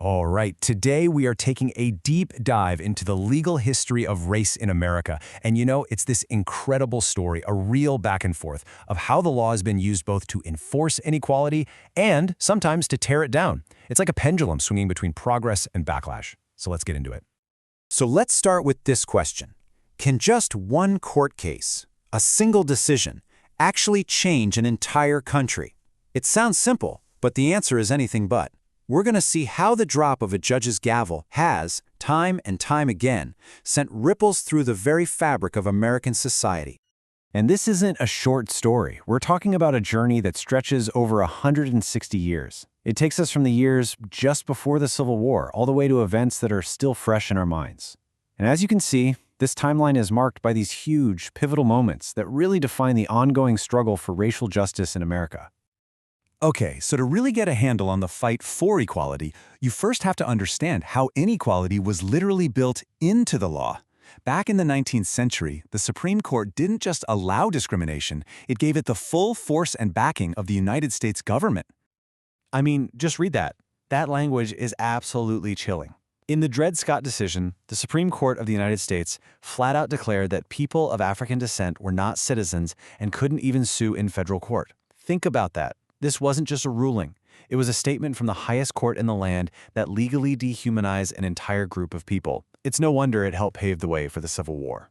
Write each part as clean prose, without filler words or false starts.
All right, today we are taking a deep dive into the legal history of race in America. And it's this incredible story, a real back and forth of how the law has been used both to enforce inequality and sometimes to tear it down. It's like a pendulum swinging between progress and backlash. So let's get into it. So let's start with this question. Can just one court case, a single decision, actually change an entire country? It sounds simple, but the answer is anything but. We're going to see how the drop of a judge's gavel has, time and time again, sent ripples through the very fabric of American society. And this isn't a short story. We're talking about a journey that stretches over 160 years. It takes us from the years just before the Civil War all the way to events that are still fresh in our minds. And as you can see, this timeline is marked by these huge, pivotal moments that really define the ongoing struggle for racial justice in America. Okay, so to really get a handle on the fight for equality, you first have to understand how inequality was literally built into the law. Back in the 19th century, the Supreme Court didn't just allow discrimination, it gave it the full force and backing of the United States government. I mean, just read that. That language is absolutely chilling. In the Dred Scott decision, the Supreme Court of the United States flat out declared that people of African descent were not citizens and couldn't even sue in federal court. Think about that. This wasn't just a ruling. It was a statement from the highest court in the land that legally dehumanized an entire group of people. It's no wonder it helped pave the way for the Civil War.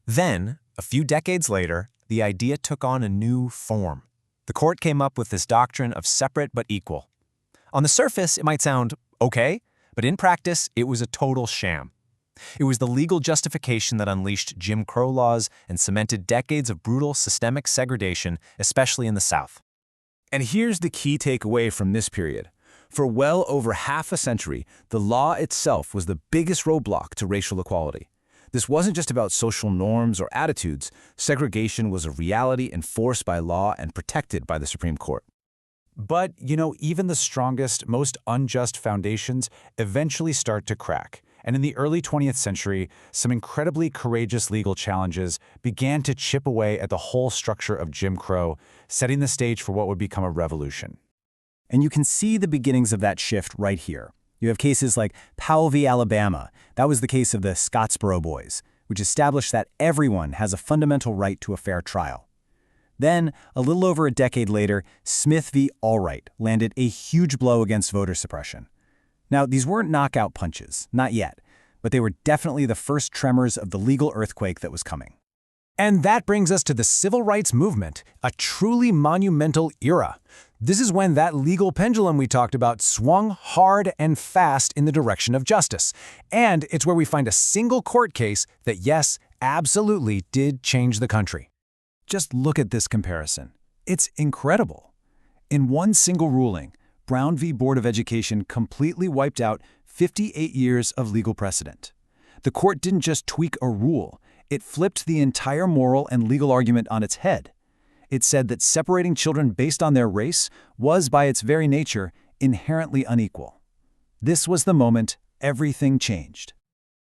Then, a few decades later, the idea took on a new form. The court came up with this doctrine of separate but equal. On the surface, it might sound okay, but in practice, it was a total sham. It was the legal justification that unleashed Jim Crow laws and cemented decades of brutal systemic segregation, especially in the South. And here's the key takeaway from this period. For well over half a century, the law itself was the biggest roadblock to racial equality. This wasn't just about social norms or attitudes. Segregation was a reality enforced by law and protected by the Supreme Court. But, even the strongest, most unjust foundations eventually start to crack. And in the early 20th century, some incredibly courageous legal challenges began to chip away at the whole structure of Jim Crow, setting the stage for what would become a revolution. And you can see the beginnings of that shift right here. You have cases like Powell v. Alabama. That was the case of the Scottsboro Boys, which established that everyone has a fundamental right to a fair trial. Then, a little over a decade later, Smith v. Allwright landed a huge blow against voter suppression. Now, these weren't knockout punches, not yet, but they were definitely the first tremors of the legal earthquake that was coming. And that brings us to the Civil Rights Movement, a truly monumental era. This is when that legal pendulum we talked about swung hard and fast in the direction of justice. And it's where we find a single court case that, yes, absolutely did change the country. Just look at this comparison. It's incredible. In one single ruling, Brown v. Board of Education completely wiped out 58 years of legal precedent. The court didn't just tweak a rule, it flipped the entire moral and legal argument on its head. It said that separating children based on their race was, by its very nature, inherently unequal. This was the moment everything changed.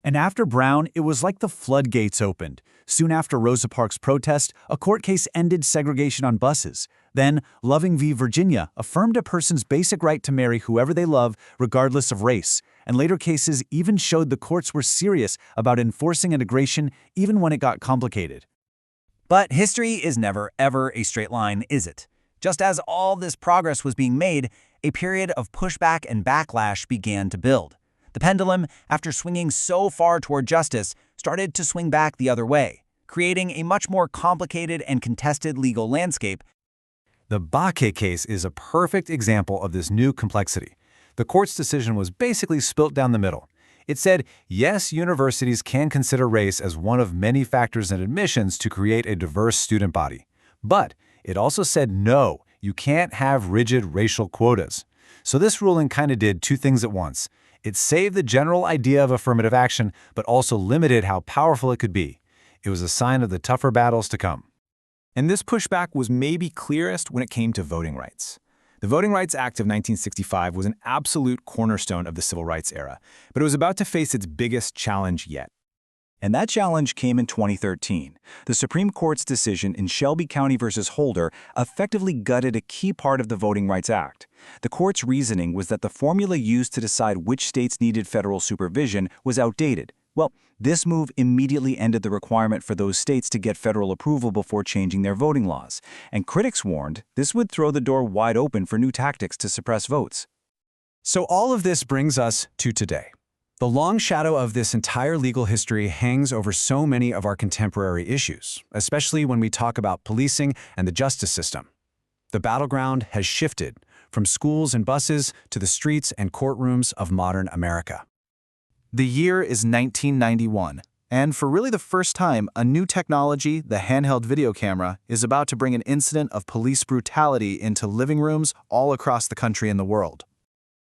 And after Brown, it was like the floodgates opened. Soon after Rosa Parks' protest, a court case ended segregation on buses. Then, Loving v. Virginia affirmed a person's basic right to marry whoever they love, regardless of race. And later cases even showed the courts were serious about enforcing integration even when it got complicated. But history is never, ever a straight line, is it? Just as all this progress was being made, a period of pushback and backlash began to build. The pendulum, after swinging so far toward justice, started to swing back the other way, creating a much more complicated and contested legal landscape. The Bakke case is a perfect example of this new complexity. The court's decision was basically spilt down the middle. It said, yes, universities can consider race as one of many factors in admissions to create a diverse student body. But it also said, no, you can't have rigid racial quotas. So this ruling kind of did two things at once. It saved the general idea of affirmative action, but also limited how powerful it could be. It was a sign of the tougher battles to come. And this pushback was maybe clearest when it came to voting rights. The Voting Rights Act of 1965 was an absolute cornerstone of the civil rights era, but it was about to face its biggest challenge yet. And that challenge came in 2013. The Supreme Court's decision in Shelby County v. Holder effectively gutted a key part of the Voting Rights Act. The court's reasoning was that the formula used to decide which states needed federal supervision was outdated. Well, this move immediately ended the requirement for those states to get federal approval before changing their voting laws, and critics warned this would throw the door wide open for new tactics to suppress votes. So all of this brings us to today. The long shadow of this entire legal history hangs over so many of our contemporary issues, especially when we talk about policing and the justice system. The battleground has shifted from schools and buses to the streets and courtrooms of modern America. The year is 1991, and for really the first time, a new technology, the handheld video camera, is about to bring an incident of police brutality into living rooms all across the country and the world.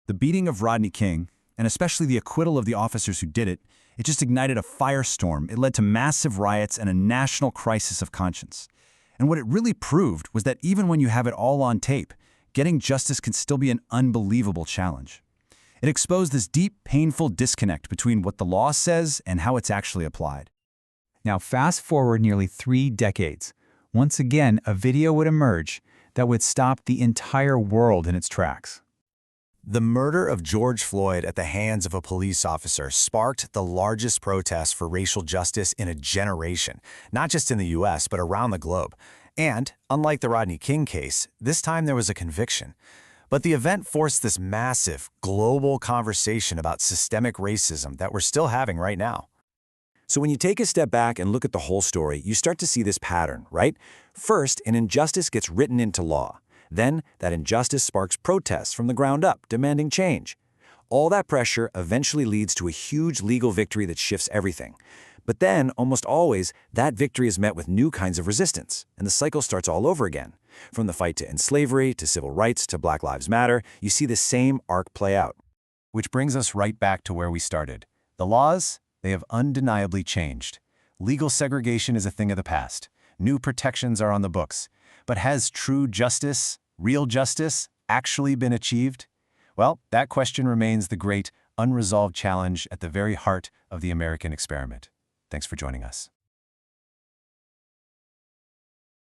The beating of Rodney King, and especially the acquittal of the officers who did it, it just ignited a firestorm. It led to massive riots and a national crisis of conscience. And what it really proved was that even when you have it all on tape, getting justice can still be an unbelievable challenge. It exposed this deep, painful disconnect between what the law says and how it's actually applied. Now fast forward nearly 3 decades. Once again, a video would emerge that would stop the entire world in its tracks. The murder of George Floyd at the hands of a police officer sparked the largest protest for racial justice in a generation, not just in the U.S., but around the globe. And, unlike the Rodney King case, this time there was a conviction. But the event forced this massive, global conversation about systemic racism that we're still having right now. So when you take a step back and look at the whole story, you start to see this pattern, right? First, an injustice gets written into law. Then, that injustice sparks protests from the ground up, demanding change. All that pressure eventually leads to a huge legal victory that shifts everything. But then, almost always, that victory is met with new kinds of resistance, and the cycle starts all over again. From the fight to end slavery, to civil rights, to Black Lives Matter, you see the same arc play out. Which brings us right back to where we started. The laws, they have undeniably changed. Legal segregation is a thing of the past. New protections are on the books. But has true justice, real justice, actually been achieved? Well, that question remains the great, unresolved challenge at the very heart of the American experiment. Thanks for joining us.